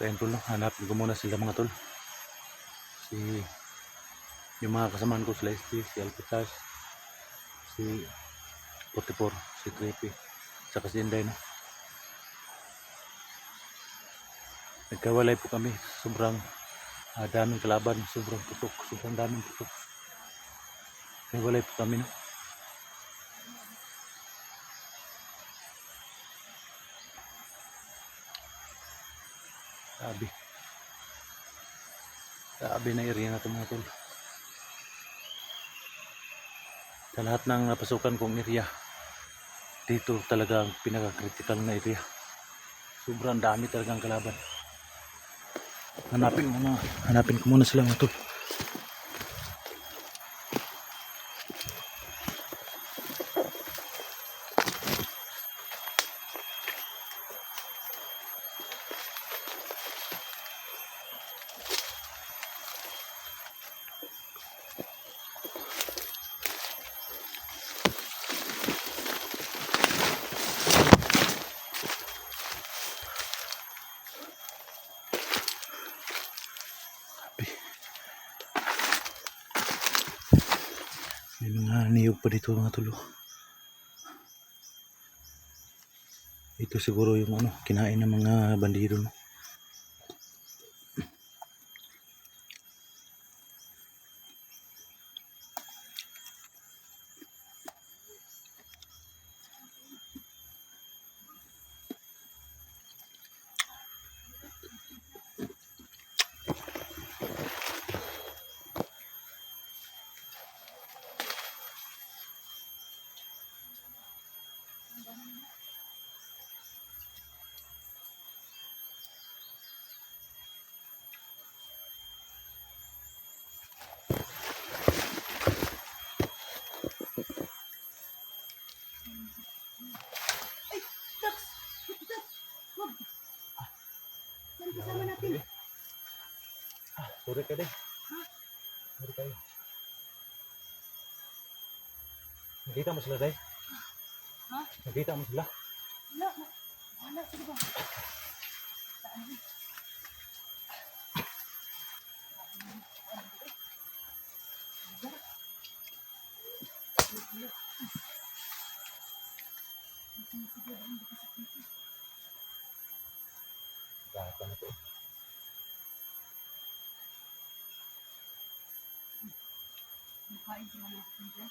Kaya tol, hanapin ko muna sila mga tol. Yung mga kasamaan ko, sila ST, si Alpitas, si 44, si Creepy, saka si Inday, no? Nagkawalay po kami. Sobrang daming kalaban, sobrang putok, sobrang daming putok. Nagkawalay po kami, no? Sabi na area na ito mga tol. Sa lahat ng napasukan kong area, dito talaga ang pinaka-critical na area. Sobrang dami talagang kalaban. Hanapin ko muna sila mga tol. May mga niyog pa dito mga tulo. Ito siguro yung kinain ng mga bandido, no? Kasama natin. Sorry ka din. Sorry kayo. Nakita mo sila, Day? Ha? Nakita mo sila? Wala, sige ba? Saan? Gata na to. Makain sila mga kapatid.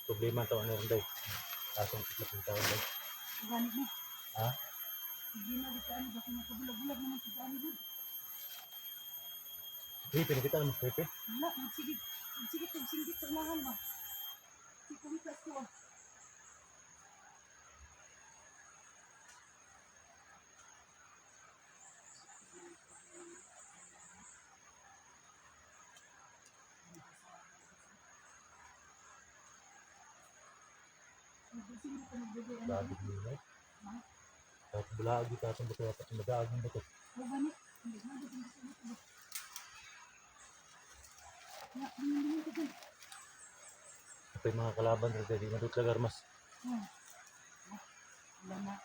Problema ito ano rin, Day. Kasong itlap ng tao, Day. Ganit na. Ha? Hindi na dito ano, bakit nakabulag-bulag naman sa dami doon. Creepy, nakita mo creepy? Wala, magsigit. Magsigit, perlahan ba? Hindi ko mitas ko. Grabe din eh. Kahit bulagi ka itong bato, at mag-aagong bato. O ganit. Hindi na dito ba? Ito yung mga kalaban rin, hindi matutlag armas. Wala na.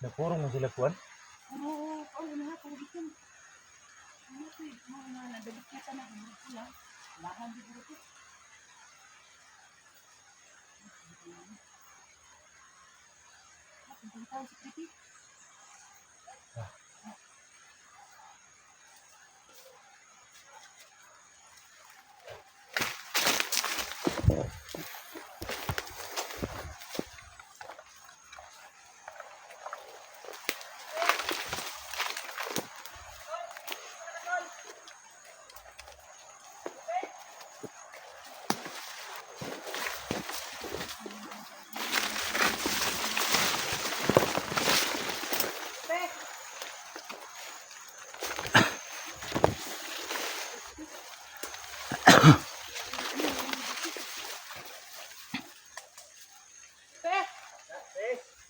Nagpurong mo sila kuwan? Oo, na. Parang ito. Ano ito eh. Mga nadabit na ka na. Ano ito lang. Lahan dito ito. Ang tao sa kriti.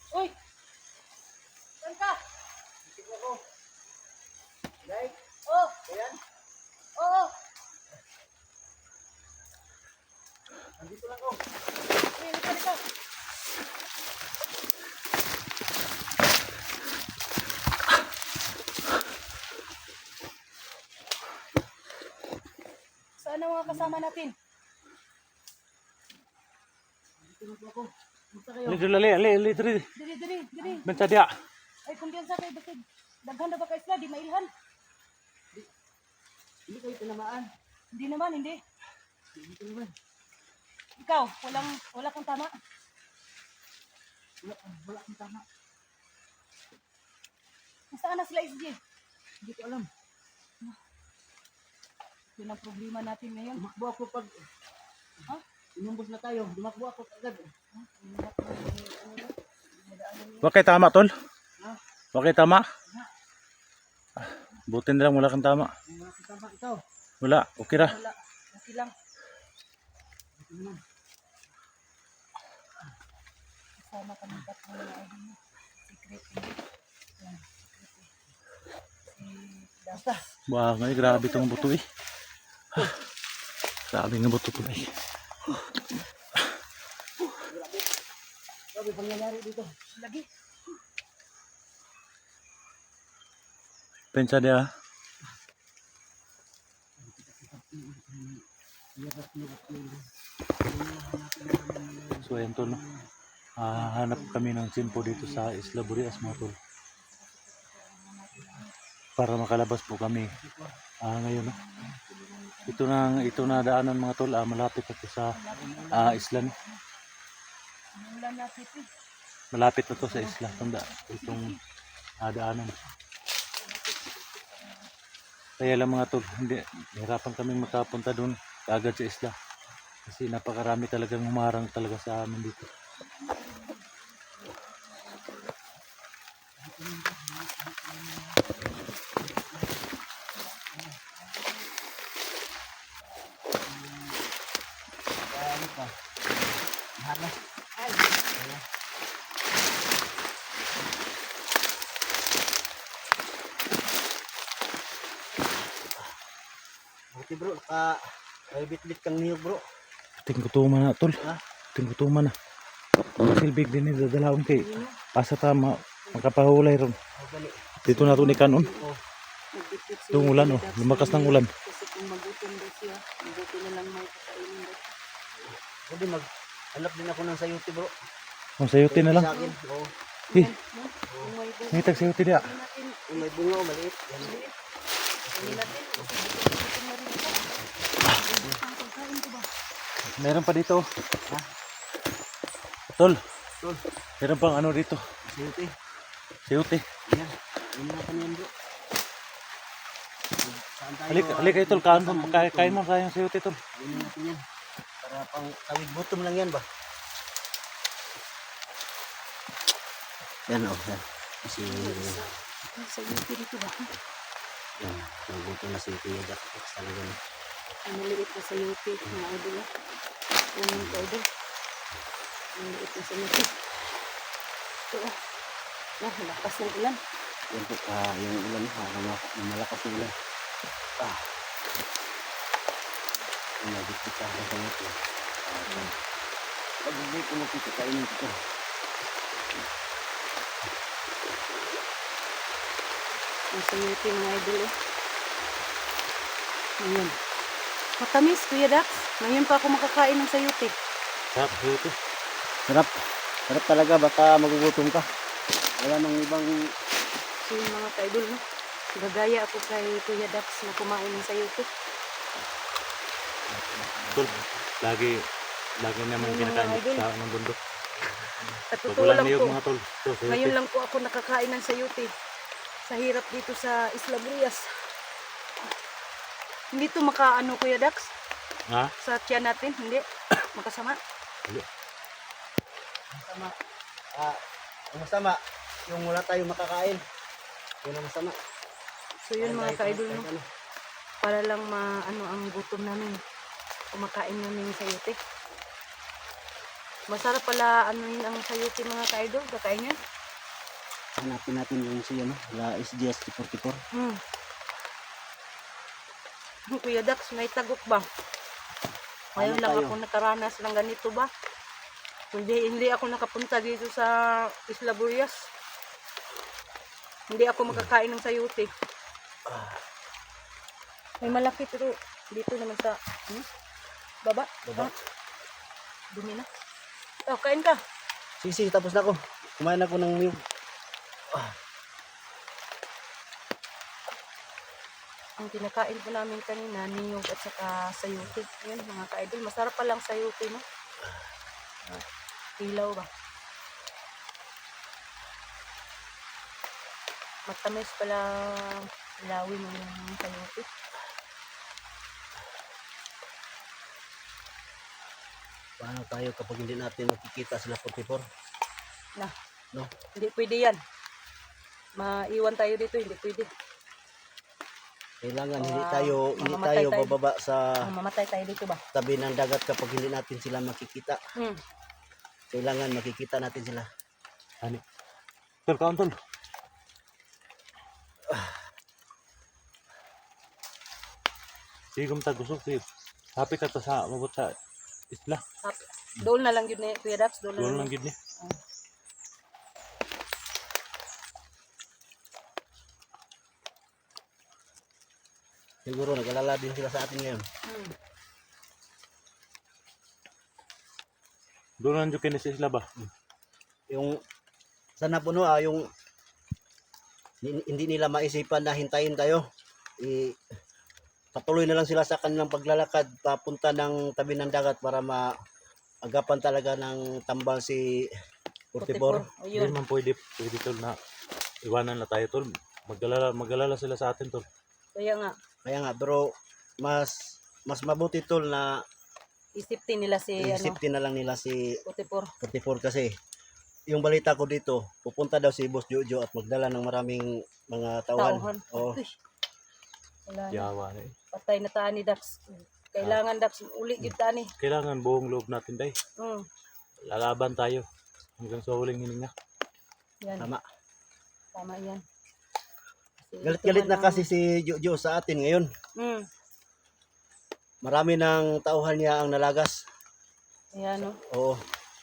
Uy! Saan ka? Tingnan ko. Like, Oh! ayan. Oo! Nandito lang ako. Uy, dito. Saan ang mga kasama natin? Ali, diri. Diri. Bensa dia. Ay, kung diyan sa kay bakit daghan na ba ka isla, di mailhan? Hindi kayo tinamaan. Hindi naman, hindi. Hindi ko naman. Ikaw, wala kang tama. Wala akong tama. Nasaan na sila SJ? Hindi ko alam. Yun ang problema natin ngayon. Dumakbo ako pag... Ha? Inumbos na tayo. Dumakbo ako agad. Wa kay tama tol. Ha? Wa kay tama. Buti na lang wala kang tama. Wala akong tama. Ikaw. Wala, okay ra. Wala. Okay lang. Ito naman. Kasama kami tatlo na idol mo. Secret. Yan. Basta. Wah, ngay grabe tong buto eh. Grabe nga buto to eh. Sabi pangyayari dito. Lagi. Pensa dia. So ayun tol, no? Hanap kami ng simpo dito sa Isla Burias mga tol. Para makalabas po kami ngayon. No? Ito na daanan mga tol, malapit na to sa isla. No? Wala na Pipi. Malapit na to sa isla. Itong daanan. Kaya lang mga tol, hindi, hirapan kami makapunta doon kaagad sa isla. Kasi napakarami talagang humarang talaga sa amin dito. Ano pa? Halas. Ay, Buti bro. Ay bit-bit kang niyog bro. Tingkutuman na tol. Ha? Tingkutuman na. Silbig din ni dadalawon kay asa ta makapahulay ron. Gali. Dito na to ni kanon. Oh. nagbitbit si Itong ulan, oh. Dax Lumakas ng ngayon. ulan. Kasi kung magutom daw siya, mabuti na lang may kakainin daw. Pwede mag-hanap din ako ng sayuti bro. Ang sayuti na lang. Sa akin. Oo. Eh, No? Kung may bunga, may tag sayuti dia. hindi natin, Kung may bunga o maliit. Yan. hindi natin, kasi gutom na rin ito. Ang pagkain ko ba? Meron pa dito. Tol, Tol. meron pang ano dito. Sayuti. Sayuti. Yan. Yan na kami yan bro. Saan tayo? Halika tol, kain mo sayang sayuti tol. Yan natin yan. Para pang tawid gutom lang yan ba? Yan o. Yan. Kasi Ay, sa yuti dito ba? yan. Nagutom na si Kuya Jack. Talaga na. Ang maliit na sa yuti, mga idol. Kunin ko idol. Ang maliit na sa yuti. Ito oh. Lakas ng ulan. Yan po. Yung ulan. Malakas yung ulan. Nagigit ka sa ito. Pag-ibig ko natin kainin dito. Ang sa yuti mga idol oh. Ngayon. Matamis, Kuya Dax. Ngayon pa ako makakain ng sayuti. Sarap sayuti. Sarap. Sarap talaga. Baka magugutom ka. Wala nang ibang... So yung mga ka-idol, no? Gagaya ako kay Kuya Dax na kumain ng sayuti. Tol, lagi naman Yung mga kinakain idol. sa ng bundok. Sa Pag totoo wala lang niyog po, mga tol. Ito, sayuti. ngayon lang po ako nakakain ng sayuti. Sa hirap dito sa Isla Burias. Hindi to makaano Kuya Dax Ha? sa tiyan natin, hindi makasama. Masama. Ang masama, yung wala tayong makakain. Yun ang masama. So yun mga ka-idol, no? Ano? Para lang maano ang gutom namin. Kumakain namin ng sayuti. Masarap pala ano yun ang sayuti mga ka-idol, kakain yan. Hanapin natin yung siya, no? La SGS 44. Kuya Dax, may tagok ba? Ngayon Ano lang tayo? ako nakaranas ng ganito ba? Hindi ako nakapunta dito sa Isla Burias. Hindi ako makakain ng sayuti. May malaki pero dito naman sa baba. Baba. Ha? Dumi na. Oh, kain ka. Sige, tapos na ako. Kumain ako ng niyog. Ang kinakain po namin kanina, niyog at saka sayote. Yan mga ka-idol. Masarap pa lang sayote, no? Ilaw ba? Matamis pala ilawin ng sayote. Paano tayo kapag hindi natin makikita sila 44? Na, No? hindi pwede yan. Maiwan tayo dito, hindi pwede. Kailangan Hindi hindi tayo bababa sa Mamatay tayo dito ba? tabi ng dagat kapag hindi natin sila makikita. Hmm. Kailangan makikita natin sila. Ani. Tol, kaon tol. Sige kung tagusok, sige. Happy ka to sa mabot sa isla. Doon na lang yun ni Kuya Dax. Doon na Doon lang. lang gid ni. Siguro nag-alala din sila sa atin ngayon. Hmm. Doon lang jud kini sa isla ba? Yung sana puno yung hindi nila maisipan na hintayin tayo. Patuloy na lang sila sa kanilang paglalakad papunta ng tabi ng dagat para maagapan talaga ng tambal si 44. O Hindi yun. man pwede tol na iwanan na tayo tol. Mag-alala sila sa atin tol. Kaya nga, Kaya nga, pero mas mabuti tol na isipin nila si isipin na lang nila si 44. 44 kasi yung balita ko dito, pupunta daw si Boss Jojo at magdala ng maraming mga tauhan. Tauhan. Oo. Uy. Wala na. Yawa na eh. Patay na taan ni Dax. Kailangan Dax, uli yun taan eh. Kailangan buong loob natin day. Hmm. Lalaban tayo hanggang sa huling hininga. Yan. Tama. Tama yan. Kasi Galit-galit ito na man kasi si Jojo sa atin ngayon. Hmm. Marami ng tauhan niya ang nalagas. Ayan no. Oo.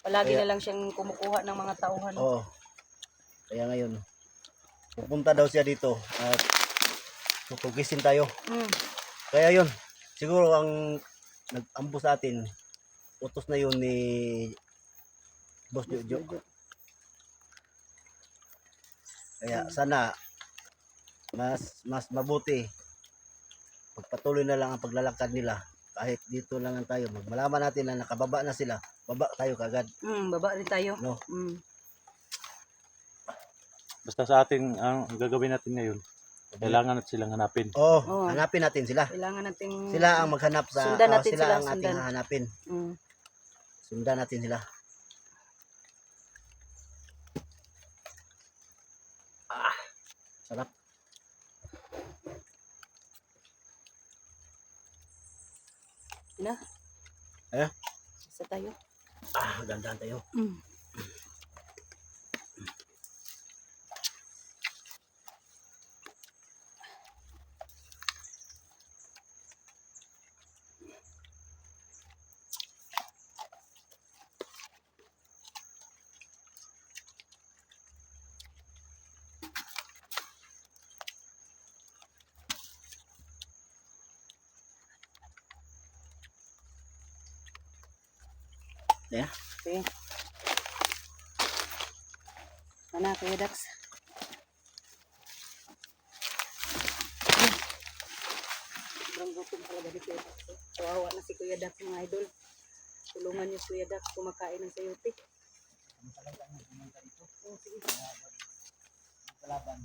Palagi Kaya- na lang siyang kumukuha ng mga tauhan. Oo. Kaya ngayon, pupunta daw siya dito at tutugisin tayo. Hmm. Kaya yun, siguro ang nag-ambo sa atin, utos na yun ni Boss Jojo. Kaya sana mas mabuti pagpatuloy na lang ang paglalakad nila kahit dito lang ang tayo. Malaman natin na nakababa na sila, baba tayo kagad. Hmm. Baba rin tayo. No? Hmm. Basta sa ating ang gagawin natin ngayon, kailangan natin silang hanapin. Oo, Oo. hanapin natin sila. Kailangan nating Sila ang maghanap sa Sundan natin sila sila, ang ating sundan. hahanapin. Hmm. Sundan natin sila. Sarap. Na. Eh? Isa tayo. Dandahan tayo. Hmm. Yeah. Okay. Mana Kuya Dax? Sobrang gutom talaga ni Kuya Dax. Kawawa na si Kuya Dax mga idol. Tulungan niyo si Kuya Dax kumakain ng sayote. Oh, sige. Kalaban.